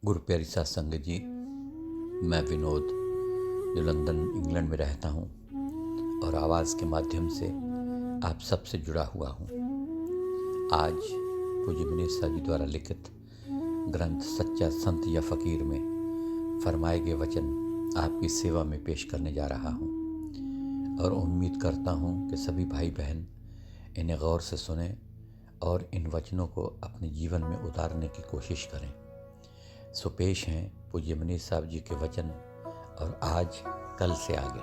गुरु प्यारी सत्संग जी। मैं विनोद, जो लंदन इंग्लैंड में रहता हूँ और आवाज़ के माध्यम से आप सबसे जुड़ा हुआ हूँ। आज पूज्य मनीष साहब जी द्वारा लिखित ग्रंथ सच्चा संत या फ़कीर में फरमाए गए वचन आपकी सेवा में पेश करने जा रहा हूँ और उम्मीद करता हूँ कि सभी भाई बहन इन्हें गौर से सुनें और इन वचनों को अपने जीवन में उतारने की कोशिश करें। सो पेश हैं पूज्य मनीष साहब जी के वचन और आज कल से आगे।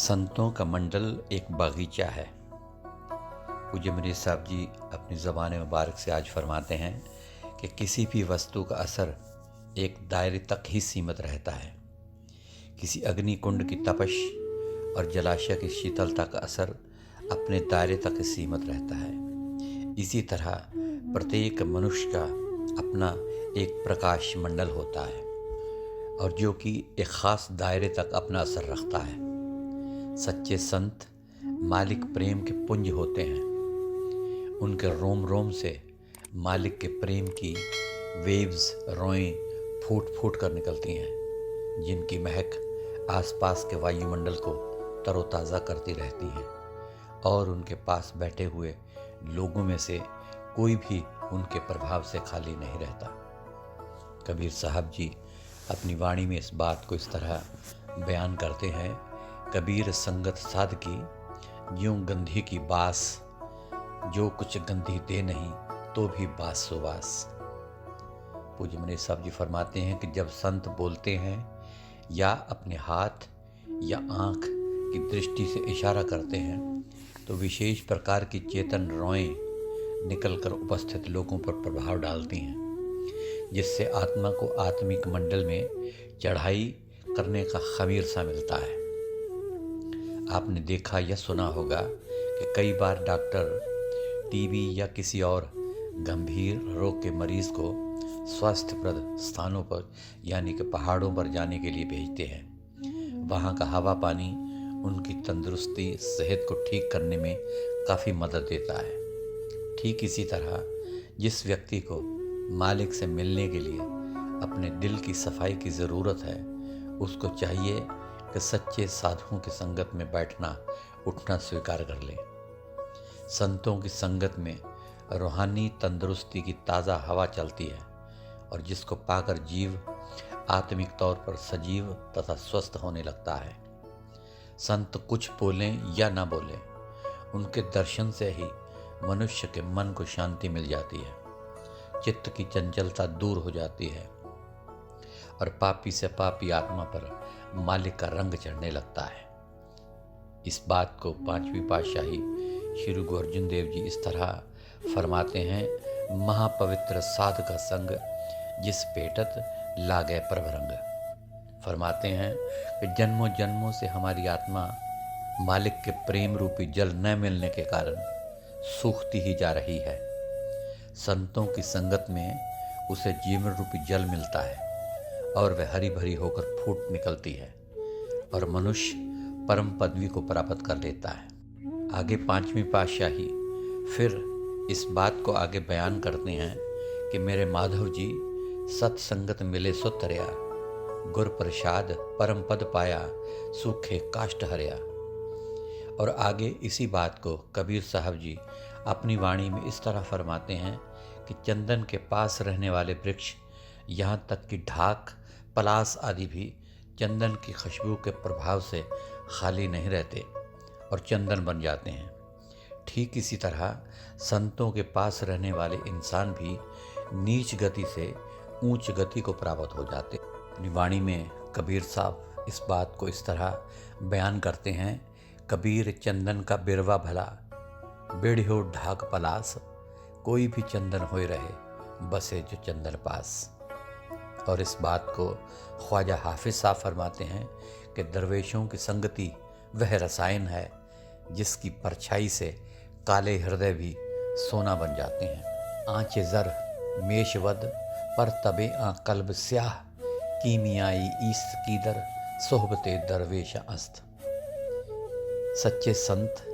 संतों का मंडल एक बागीचा है। पूज्य मनीष साहब जी अपनी ज़बान मुबारक से आज फरमाते हैं कि किसी भी वस्तु का असर एक दायरे तक ही सीमित रहता है। किसी अग्नि कुंड की तपश और जलाशय की शीतलता का असर अपने दायरे तक ही सीमित रहता है। इसी तरह प्रत्येक मनुष्य का अपना एक प्रकाश मंडल होता है और जो कि एक ख़ास दायरे तक अपना असर रखता है। सच्चे संत मालिक प्रेम के पुंज होते हैं। उनके रोम रोम से मालिक के प्रेम की वेव्स रोएं फूट फूट कर निकलती हैं, जिनकी महक आसपास के वायुमंडल को तरोताज़ा करती रहती हैं और उनके पास बैठे हुए लोगों में से कोई भी उनके प्रभाव से खाली नहीं रहता। कबीर साहब जी अपनी वाणी में इस बात को इस तरह बयान करते हैं, कबीर संगत साध की यूं गंधी की बास, जो कुछ गंधी दे नहीं तो भी बास सुबास। पूज्य मनीष साहब जी फरमाते हैं कि जब संत बोलते हैं या अपने हाथ या आँख की दृष्टि से इशारा करते हैं तो विशेष प्रकार की चेतन रोएं निकलकर उपस्थित लोगों पर प्रभाव डालती हैं, जिससे आत्मा को आत्मिक मंडल में चढ़ाई करने का खमीर सा मिलता है। आपने देखा या सुना होगा कि कई बार डॉक्टर टीबी या किसी और गंभीर रोग के मरीज को स्वास्थ्यप्रद स्थानों पर यानी कि पहाड़ों पर जाने के लिए भेजते हैं। वहाँ का हवा पानी उनकी तंदुरुस्ती सेहत को ठीक करने में काफ़ी मदद देता है। ठीक इसी तरह जिस व्यक्ति को मालिक से मिलने के लिए अपने दिल की सफाई की ज़रूरत है, उसको चाहिए कि सच्चे साधुओं की संगत में बैठना उठना स्वीकार कर ले। संतों की संगत में रूहानी तंदुरुस्ती की ताज़ा हवा चलती है और जिसको पाकर जीव आत्मिक तौर पर सजीव तथा स्वस्थ होने लगता है। संत कुछ बोलें या ना बोलें, उनके दर्शन से ही मनुष्य के मन को शांति मिल जाती है, चित्त की चंचलता दूर हो जाती है और पापी से पापी आत्मा पर मालिक का रंग चढ़ने लगता है। इस बात को पांचवी पातशाही श्री गुरु अर्जुन देव जी इस तरह फरमाते हैं, महापवित्र साध का संग जिस पेटत लागे प्रभ रंग। फरमाते हैं कि जन्मों जन्मों से हमारी आत्मा मालिक के प्रेम रूपी जल न मिलने के कारण सूखती ही जा रही है। संतों की संगत में उसे जीवन रूपी जल मिलता है और वह हरी भरी होकर फूट निकलती है और मनुष्य परम पदवी को प्राप्त कर लेता है। आगे पांचवी पातशाही फिर इस बात को आगे बयान करते हैं कि मेरे माधव जी सत्संगत मिले सो तरया, गुर प्रसाद परम पद पाया, सूखे काष्ठ हरया। और आगे इसी बात को कबीर साहब जी अपनी वाणी में इस तरह फरमाते हैं कि चंदन के पास रहने वाले वृक्ष, यहाँ तक कि ढाक पलास आदि भी चंदन की खुशबू के प्रभाव से खाली नहीं रहते और चंदन बन जाते हैं। ठीक इसी तरह संतों के पास रहने वाले इंसान भी नीच गति से ऊंच गति को प्राप्त हो जाते। अपनी वाणी में कबीर साहब इस बात को इस तरह बयान करते हैं, कबीर चंदन का बिरवा भला, बेढ़ो ढाक पलास, कोई भी चंदन होए रहे बसे जो चंदन पास। और इस बात को ख्वाजा हाफिज साहब फरमाते हैं कि दरवेशों की संगति वह रसायन है जिसकी परछाई से काले हृदय भी सोना बन जाते हैं। आँचे ज़र मेशवद पर तबे कल्ब स्याह, कीमियाई ईस्त कीदर सोहबते दरवेश अस्त। सच्चे संत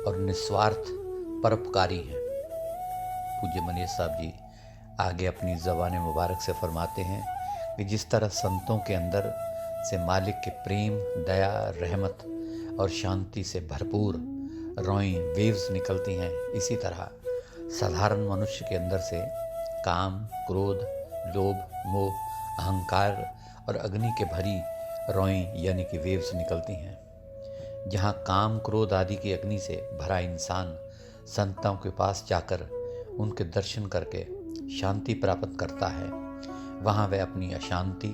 और निस्वार्थ परोपकारी हैं। पूज्य मनीष साहब जी आगे अपनी ज़बान मुबारक से फरमाते हैं कि जिस तरह संतों के अंदर से मालिक के प्रेम, दया, रहमत और शांति से भरपूर रोएं वेव्स निकलती हैं, इसी तरह साधारण मनुष्य के अंदर से काम, क्रोध, लोभ, मोह, अहंकार और अग्नि के भरी रोएं यानी कि वेव्स निकलती हैं। जहाँ काम, क्रोध आदि की अग्नि से भरा इंसान संतों के पास जाकर उनके दर्शन करके शांति प्राप्त करता है, वहाँ वह अपनी अशांति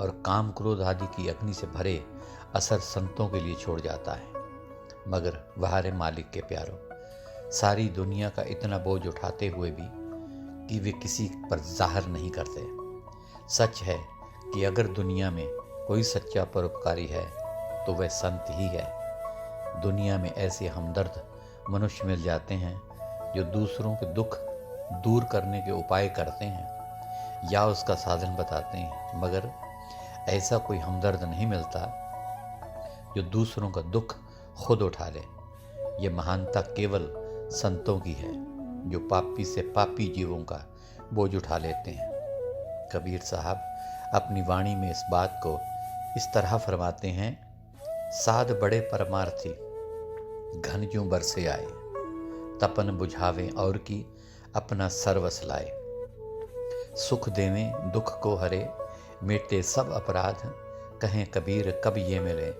और काम, क्रोध आदि की अग्नि से भरे असर संतों के लिए छोड़ जाता है। मगर वहारे मालिक के प्यारों, सारी दुनिया का इतना बोझ उठाते हुए भी कि वे किसी पर जाहिर नहीं करते। सच है कि अगर दुनिया में कोई सच्चा परोपकारी है तो वह संत ही है। दुनिया में ऐसे हमदर्द मनुष्य मिल जाते हैं जो दूसरों के दुख दूर करने के उपाय करते हैं या उसका साधन बताते हैं, मगर ऐसा कोई हमदर्द नहीं मिलता जो दूसरों का दुख खुद उठा ले। ये महानता केवल संतों की है जो पापी से पापी जीवों का बोझ उठा लेते हैं। कबीर साहब अपनी वाणी में इस बात को इस तरह फरमाते हैं, साध बड़े परमार्थी घन जो बरसे आए, तपन बुझावे और की अपना सर्वस लाए। सुख देवें दुख को हरे, मिटते सब अपराध, कहें कबीर कब ये मिले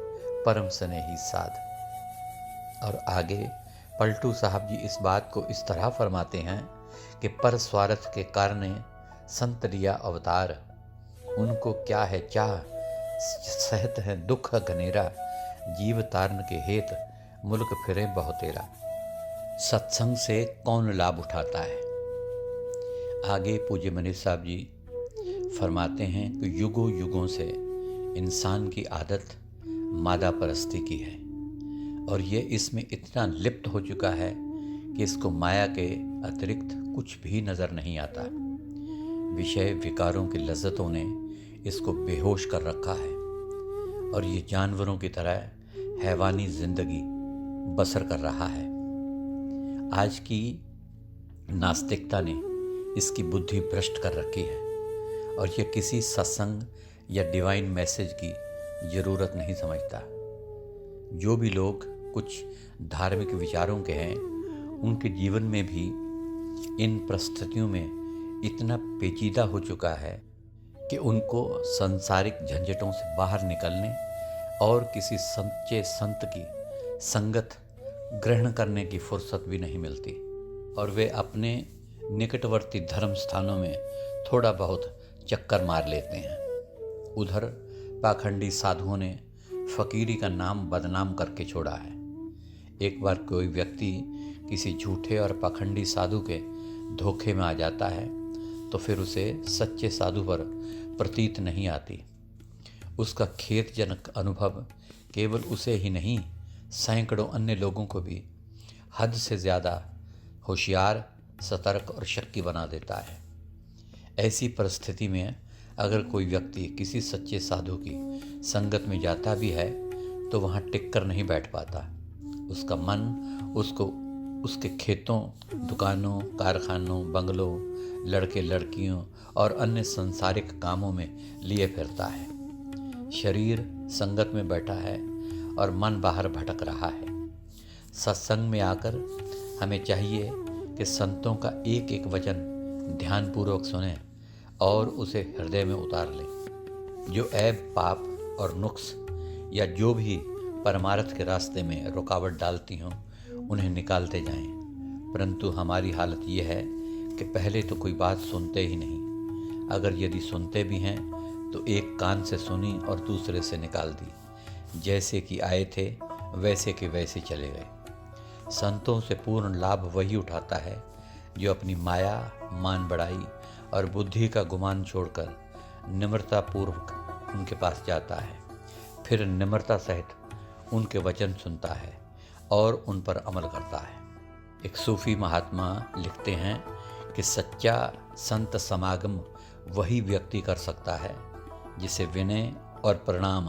परम स्नेही साध। और आगे पलटू साहब जी इस बात को इस तरह फरमाते हैं कि पर स्वार्थ के कारण संत लिया अवतार, उनको क्या है चाह सहत है दुख घनेरा, जीव तारन के हेत मुल्क फिरे बहुतेरा। सत्संग से कौन लाभ उठाता है। आगे पूज्य मनीष साहब जी फरमाते हैं कि युगों युगों से इंसान की आदत मादा परस्ती की है और ये इसमें इतना लिप्त हो चुका है कि इसको माया के अतिरिक्त कुछ भी नज़र नहीं आता। विषय विकारों की लज्जतों ने इसको बेहोश कर रखा है और ये जानवरों की तरह हैवानी जिंदगी बसर कर रहा है। आज की नास्तिकता ने इसकी बुद्धि भ्रष्ट कर रखी है और ये किसी सत्संग या डिवाइन मैसेज की ज़रूरत नहीं समझता। जो भी लोग कुछ धार्मिक विचारों के हैं, उनके जीवन में भी इन परिस्थितियों में इतना पेचीदा हो चुका है कि उनको सांसारिक झंझटों से बाहर निकलने और किसी सच्चे संत की संगत ग्रहण करने की फुर्सत भी नहीं मिलती और वे अपने निकटवर्ती धर्म स्थानों में थोड़ा बहुत चक्कर मार लेते हैं। उधर पाखंडी साधुओं ने फकीरी का नाम बदनाम करके छोड़ा है। एक बार कोई व्यक्ति किसी झूठे और पाखंडी साधु के धोखे में आ जाता है तो फिर उसे सच्चे साधु पर प्रतीत नहीं आती। उसका खेदजनक अनुभव केवल उसे ही नहीं, सैकड़ों अन्य लोगों को भी हद से ज़्यादा होशियार, सतर्क और शक्की बना देता है। ऐसी परिस्थिति में अगर कोई व्यक्ति किसी सच्चे साधु की संगत में जाता भी है तो वहाँ टिक कर नहीं बैठ पाता। उसका मन उसको उसके खेतों, दुकानों, कारखानों, बंगलों, लड़के लड़कियों और अन्य सांसारिक कामों में लिए फिरता है। शरीर संगत में बैठा है और मन बाहर भटक रहा है। सत्संग में आकर हमें चाहिए कि संतों का एक एक वचन ध्यानपूर्वक सुने और उसे हृदय में उतार लें। जो ऐब, पाप और नुक्स या जो भी परमार्थ के रास्ते में रुकावट डालती हों, उन्हें निकालते जाएं। परंतु हमारी हालत ये है कि पहले तो कोई बात सुनते ही नहीं। अगर यदि सुनते भी हैं तो एक कान से सुनी और दूसरे से निकाल दी। जैसे कि आए थे वैसे के वैसे चले गए। संतों से पूर्ण लाभ वही उठाता है जो अपनी माया, मान बढ़ाई और बुद्धि का गुमान छोड़कर निम्रतापूर्वक उनके पास जाता है, फिर निम्रता सहित उनके वचन सुनता है और उन पर अमल करता है। एक सूफी महात्मा लिखते हैं कि सच्चा संत समागम वही व्यक्ति कर सकता है जिसे विनय और प्रणाम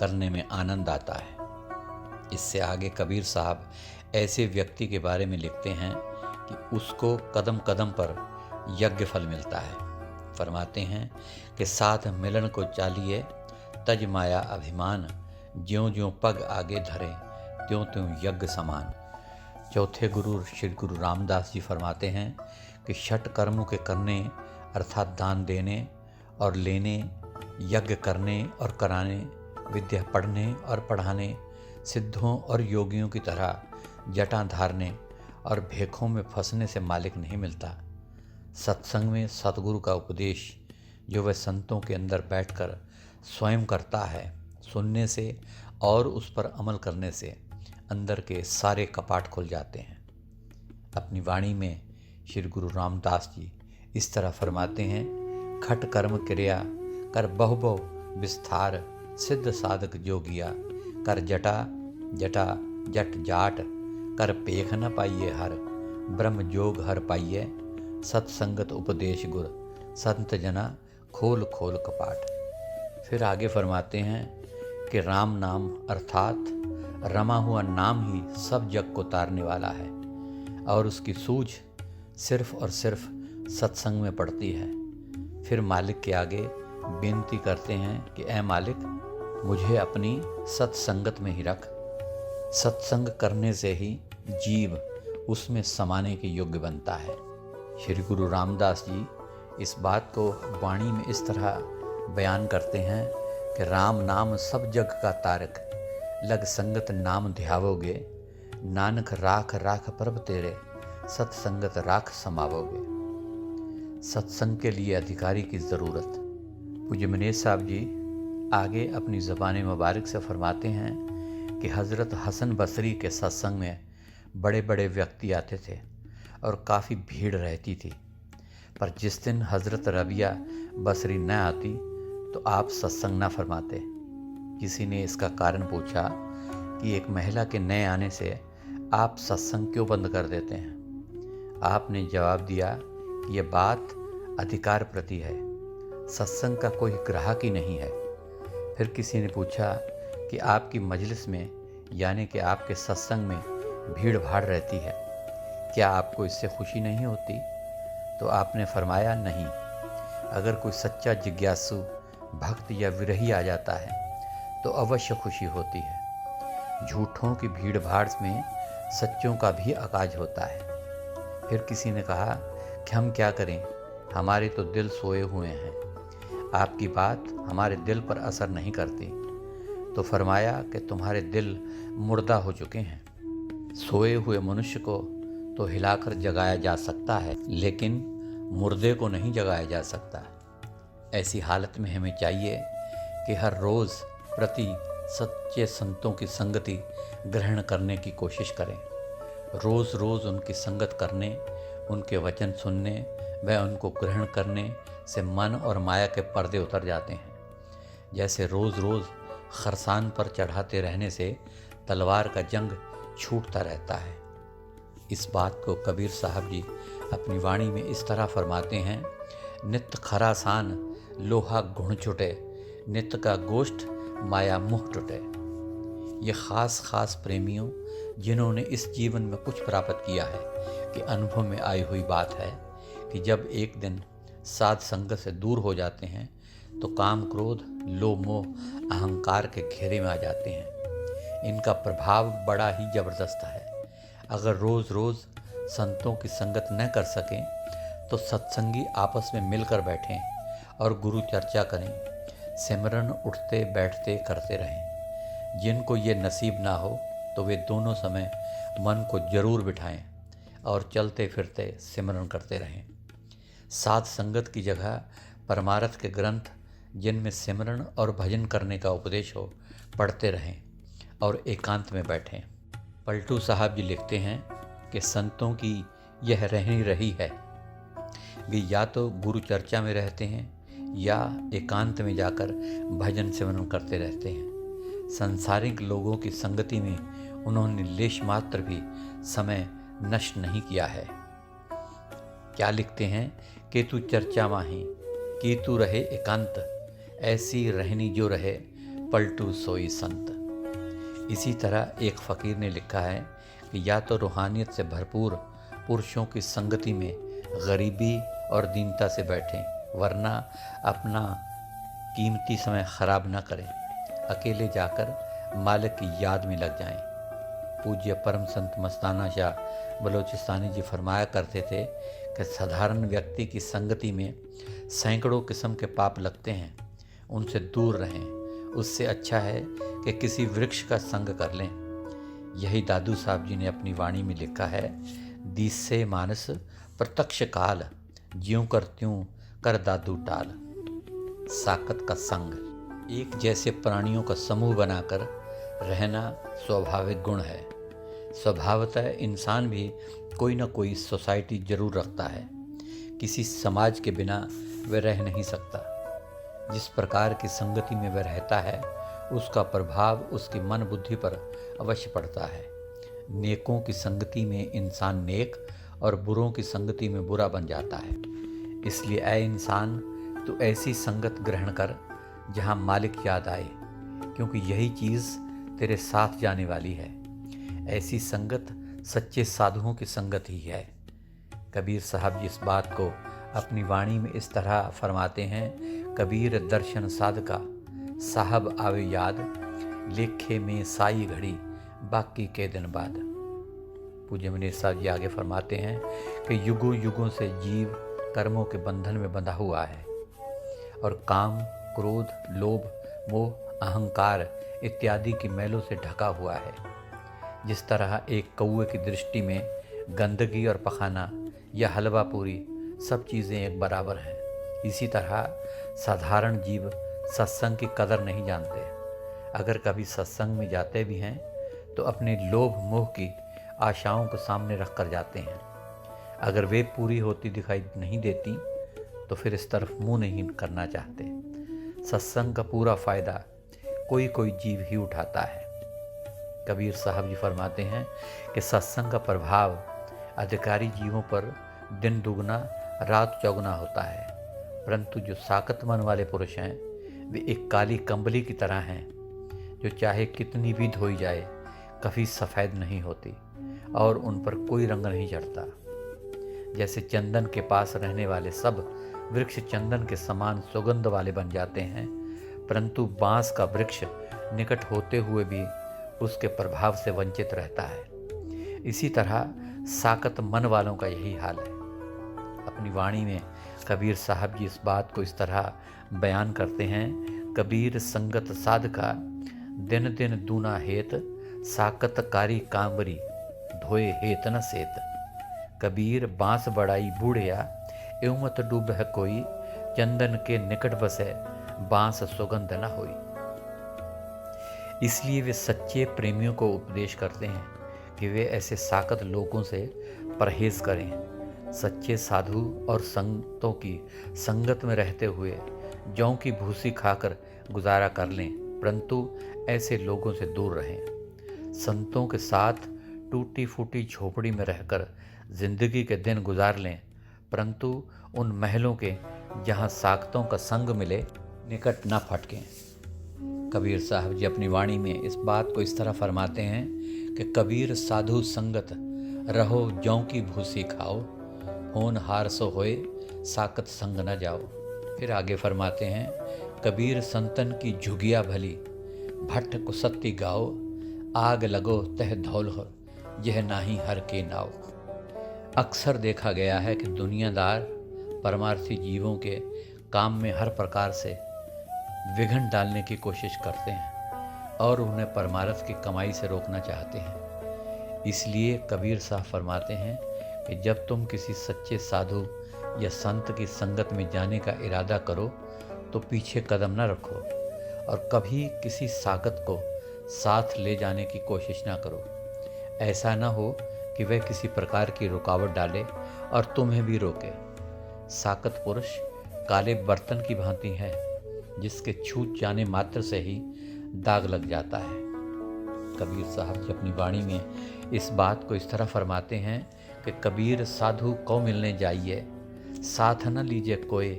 करने में आनंद आता है। इससे आगे कबीर साहब ऐसे व्यक्ति के बारे में लिखते हैं कि उसको कदम कदम पर यज्ञ फल मिलता है। फरमाते हैं कि साथ मिलन को चालिए, तज माया अभिमान, ज्यों ज्यों पग आगे धरे, त्यों त्यों यज्ञ समान। चौथे गुरु श्री गुरु रामदास जी फरमाते हैं कि षट कर्मों के करने अर्थात दान देने और लेने, यज्ञ करने और कराने, विद्या पढ़ने और पढ़ाने, सिद्धों और योगियों की तरह जटां धारने और भेखों में फंसने से मालिक नहीं मिलता। सत्संग में सतगुरु का उपदेश जो वह संतों के अंदर बैठकर स्वयं करता है, सुनने से और उस पर अमल करने से अंदर के सारे कपाट खुल जाते हैं। अपनी वाणी में श्री गुरु रामदास जी इस तरह फरमाते हैं, खट कर्म क्रिया कर बहु बहु विस्तार, सिद्ध साधक जोगिया, कर जटा जटा जट जाट, कर पेख न पाइये हर, ब्रह्म जोग हर पाइये, सत्संगत उपदेश गुर, संत जना खोल खोल कपाट। फिर आगे फरमाते हैं कि राम नाम अर्थात रमा हुआ नाम ही सब जग को तारने वाला है और उसकी सूझ सिर्फ और सिर्फ सत्संग में पड़ती है। फिर मालिक के आगे बेनती करते हैं कि ऐ मालिक, मुझे अपनी सत्संगत में ही रख। सत्संग करने से ही जीव उसमें समाने के योग्य बनता है। श्री गुरु रामदास जी इस बात को वाणी में इस तरह बयान करते हैं कि राम नाम सब जग का तारक, लग संगत नाम ध्यावोगे, नानक राख राख प्रभ तेरे, सत्संगत राख समावोगे। सत्संग के लिए अधिकारी की ज़रूरत। पूज्य मनीष साहब जी आगे अपनी ज़बान मुबारक से फरमाते हैं कि हज़रत हसन बसरी के सत्संग में बड़े बड़े व्यक्ति आते थे और काफ़ी भीड़ रहती थी, पर जिस दिन हज़रत रबिया बसरी न आती तो आप सत्संग न फरमाते। किसी ने इसका कारण पूछा कि एक महिला के नए आने से आप सत्संग क्यों बंद कर देते हैं। आपने जवाब दिया कि यह बात अधिकार प्रति है, सत्संग का कोई ग्राहक ही नहीं है। फिर किसी ने पूछा कि आपकी मजलिस में यानी कि आपके सत्संग में भीड़ भाड़ रहती है, क्या आपको इससे खुशी नहीं होती? तो आपने फरमाया नहीं, अगर कोई सच्चा जिज्ञासु भक्त या विरही आ जाता है तो अवश्य खुशी होती है। झूठों की भीड़ भाड़ में सच्चों का भी अकाज होता है। फिर किसी ने कहा कि हम क्या करें, हमारे तो दिल सोए हुए हैं, आपकी बात हमारे दिल पर असर नहीं करती। तो फरमाया कि तुम्हारे दिल मुर्दा हो चुके हैं। सोए हुए मनुष्य को तो हिलाकर जगाया जा सकता है, लेकिन मुर्दे को नहीं जगाया जा सकता। ऐसी हालत में हमें चाहिए कि हर रोज़ प्रति सच्चे संतों की संगति ग्रहण करने की कोशिश करें। रोज़ रोज़ उनकी संगत करने, उनके वचन सुनने व उनको ग्रहण करने से मन और माया के पर्दे उतर जाते हैं। जैसे रोज़ रोज़ खरसान पर चढ़ाते रहने से तलवार का जंग छूटता रहता है। इस बात को कबीर साहब जी अपनी वाणी में इस तरह फरमाते हैं, नित्य खरासान लोहा गुण छुटे, नित्य का गोष्ठ माया मुँह टूटे। ये ख़ास प्रेमियों जिन्होंने इस जीवन में कुछ प्राप्त किया है कि अनुभव में आई हुई बात है कि जब एक दिन साध संगत से दूर हो जाते हैं तो काम क्रोध लोभ मोह अहंकार के घेरे में आ जाते हैं। इनका प्रभाव बड़ा ही ज़बरदस्त है। अगर रोज़ रोज़ संतों की संगत न कर सकें तो सत्संगी आपस में मिलकर बैठें और गुरु चर्चा करें, सिमरन उठते बैठते करते रहें। जिनको ये नसीब ना हो तो वे दोनों समय मन को जरूर बिठाएं और चलते फिरते सिमरन करते रहें। साध संगत की जगह परमार्थ के ग्रंथ जिनमें सिमरन और भजन करने का उपदेश हो पढ़ते रहें और एकांत में बैठें। पलटू साहब जी लिखते हैं कि संतों की यह रहनी रही है, वे या तो गुरु चर्चा में रहते हैं या एकांत में जाकर भजन सिमरन करते रहते हैं। सांसारिक लोगों की संगति में उन्होंने लेश मात्र भी समय नष्ट नहीं किया है। क्या लिखते हैं कि तू चर्चा माही कि तू रहे एकांत, ऐसी रहनी जो रहे पलटू सोई संत। इसी तरह एक फ़कीर ने लिखा है कि या तो रूहानियत से भरपूर पुरुषों की संगति में गरीबी और दीनता से बैठें, वरना अपना कीमती समय खराब ना करें, अकेले जाकर मालिक की याद में लग जाएं। पूज्य परम संत मस्ताना शाह बलोचिस्तानी जी फरमाया करते थे कि साधारण व्यक्ति की संगति में सैकड़ों किस्म के पाप लगते हैं, उनसे दूर रहें। उससे अच्छा है कि किसी वृक्ष का संग कर लें। यही दादू साहब जी ने अपनी वाणी में लिखा है, दिससे मानस प्रत्यक्ष काल, ज्यों कर त्यों कर दादू टाल। साकत का संग, एक जैसे प्राणियों का समूह बनाकर रहना स्वाभाविक गुण है। स्वभावतः इंसान भी कोई न कोई सोसाइटी जरूर रखता है। किसी समाज के बिना वह रह नहीं सकता। जिस प्रकार की संगति में वह रहता है, उसका प्रभाव उसकी मन बुद्धि पर अवश्य पड़ता है। नेकों की संगति में इंसान नेक और बुरों की संगति में बुरा बन जाता है। इसलिए ऐ इंसान, तू ऐसी संगत ग्रहण कर जहाँ मालिक याद आए, क्योंकि यही चीज़ तेरे साथ जाने वाली है। ऐसी संगत सच्चे साधुओं की संगत ही है। कबीर साहब जी इस बात को अपनी वाणी में इस तरह फरमाते हैं, कबीर दर्शन साधका साहब आवे याद, लेखे में साई घड़ी बाकी के दिन बाद। पूज्य मनीष साहब जी आगे फरमाते हैं कि युगों युगों से जीव कर्मों के बंधन में बंधा हुआ है और काम, क्रोध, लोभ, मोह, अहंकार इत्यादि की मैलों से ढका हुआ है। जिस तरह एक कौवे की दृष्टि में गंदगी और पखाना या हलवा पूरी सब चीज़ें एक बराबर हैं, इसी तरह साधारण जीव सत्संग की कदर नहीं जानते। अगर कभी सत्संग में जाते भी हैं तो अपने लोभ मोह की आशाओं को सामने रख कर जाते हैं। अगर वे पूरी होती दिखाई नहीं देती तो फिर इस तरफ मुंह नहीं करना चाहते। सत्संग का पूरा फायदा कोई कोई जीव ही उठाता है। कबीर साहब जी फरमाते हैं कि सत्संग का प्रभाव अधिकारी जीवों पर दिन दुगना रात चौगुना होता है, परंतु जो साकत मन वाले पुरुष हैं वे एक काली कंबली की तरह हैं, जो चाहे कितनी भी धोई जाए कभी सफ़ेद नहीं होती और उन पर कोई रंग नहीं चढ़ता। जैसे चंदन के पास रहने वाले सब वृक्ष चंदन के समान सुगंध वाले बन जाते हैं, परंतु बांस का वृक्ष निकट होते हुए भी उसके प्रभाव से वंचित रहता है। इसी तरह साकत मन वालों का यही हाल है। अपनी वाणी में कबीर साहब जी इस बात को इस तरह बयान करते हैं, कबीर संगत साधका दिन दिन दूना हेत, साकत कारी कांबरी धोए हेत न सेत। कबीर बांस बढ़ाई बूढ़िया, एवं मत डूब है कोई, चंदन के निकट बसे बांस सुगंध न होई। इसलिए वे सच्चे प्रेमियों को उपदेश करते हैं कि वे ऐसे साकत लोगों से परहेज करें। सच्चे साधु और संतों की संगत में रहते हुए जौ की भूसी खाकर गुजारा कर लें, परंतु ऐसे लोगों से दूर रहें। संतों के साथ टूटी फूटी झोपड़ी में रहकर जिंदगी के दिन गुजार लें, परंतु उन महलों के जहाँ साकतों का संग मिले निकट न फटकें। कबीर साहब जी अपनी वाणी में इस बात को इस तरह फरमाते हैं कि कबीर साधु संगत रहो जौ की भूसी खाओ, होनहार सो होए साकत संग न जाओ। फिर आगे फरमाते हैं, कबीर संतन की झुगिया भली, भट्ट कुसत्ती गाओ, आग लगो तह धौल हो, यह नाही हर के नाव। अक्सर देखा गया है कि दुनियादार परमार्थी जीवों के काम में हर प्रकार से विघ्न डालने की कोशिश करते हैं और उन्हें परमार्थ की कमाई से रोकना चाहते हैं। इसलिए कबीर साहब फरमाते हैं कि जब तुम किसी सच्चे साधु या संत की संगत में जाने का इरादा करो तो पीछे कदम न रखो और कभी किसी साकत को साथ ले जाने की कोशिश ना करो। ऐसा ना हो कि वह किसी प्रकार की रुकावट डाले और तुम्हें भी रोके। साकत पुरुष काले बर्तन की भांति है, जिसके छूट जाने मात्र से ही दाग लग जाता है। कबीर साहब जी अपनी वाणी में इस बात को इस तरह फरमाते हैं कि कबीर साधु को मिलने जाइए, साथ न लीजिए कोई,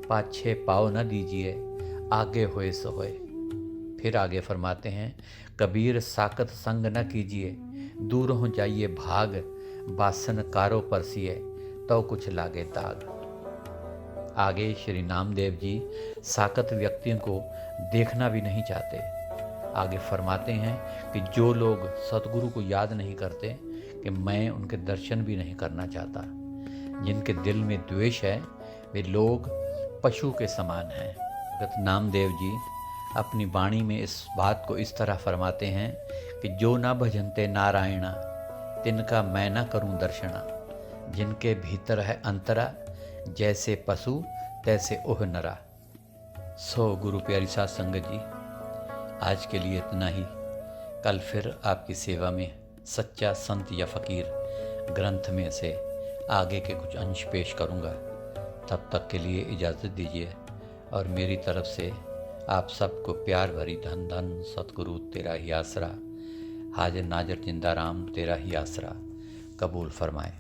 पाछे पाँव न दीजिए, आगे होए सो होए। फिर आगे फरमाते हैं, कबीर साकत संग न कीजिए, दूर हो जाइए भाग, बासन कारो परसिए तो कुछ लागे दाग। आगे श्री नामदेव जी साकत व्यक्तियों को देखना भी नहीं चाहते। आगे फरमाते हैं कि जो लोग सतगुरु को याद नहीं करते कि मैं उनके दर्शन भी नहीं करना चाहता। जिनके दिल में द्वेष है वे लोग पशु के समान हैं। भगत नामदेव जी अपनी वाणी में इस बात को इस तरह फरमाते हैं कि जो न भजनते नारायणा तिनका मैं न करूं दर्शना। जिनके भीतर है अंतरा जैसे पशु तैसे ओह नरा। सो गुरु प्यारी साध संगत जी, आज के लिए इतना ही। कल फिर आपकी सेवा में सच्चा संत या फ़कीर ग्रंथ में से आगे के कुछ अंश पेश करूँगा। तब तक के लिए इजाज़त दीजिए और मेरी तरफ से आप सबको प्यार भरी धन धन सतगुरु तेरा ही आसरा, हाजिर नाजर जिंदा राम तेरा ही आसरा कबूल फरमाए।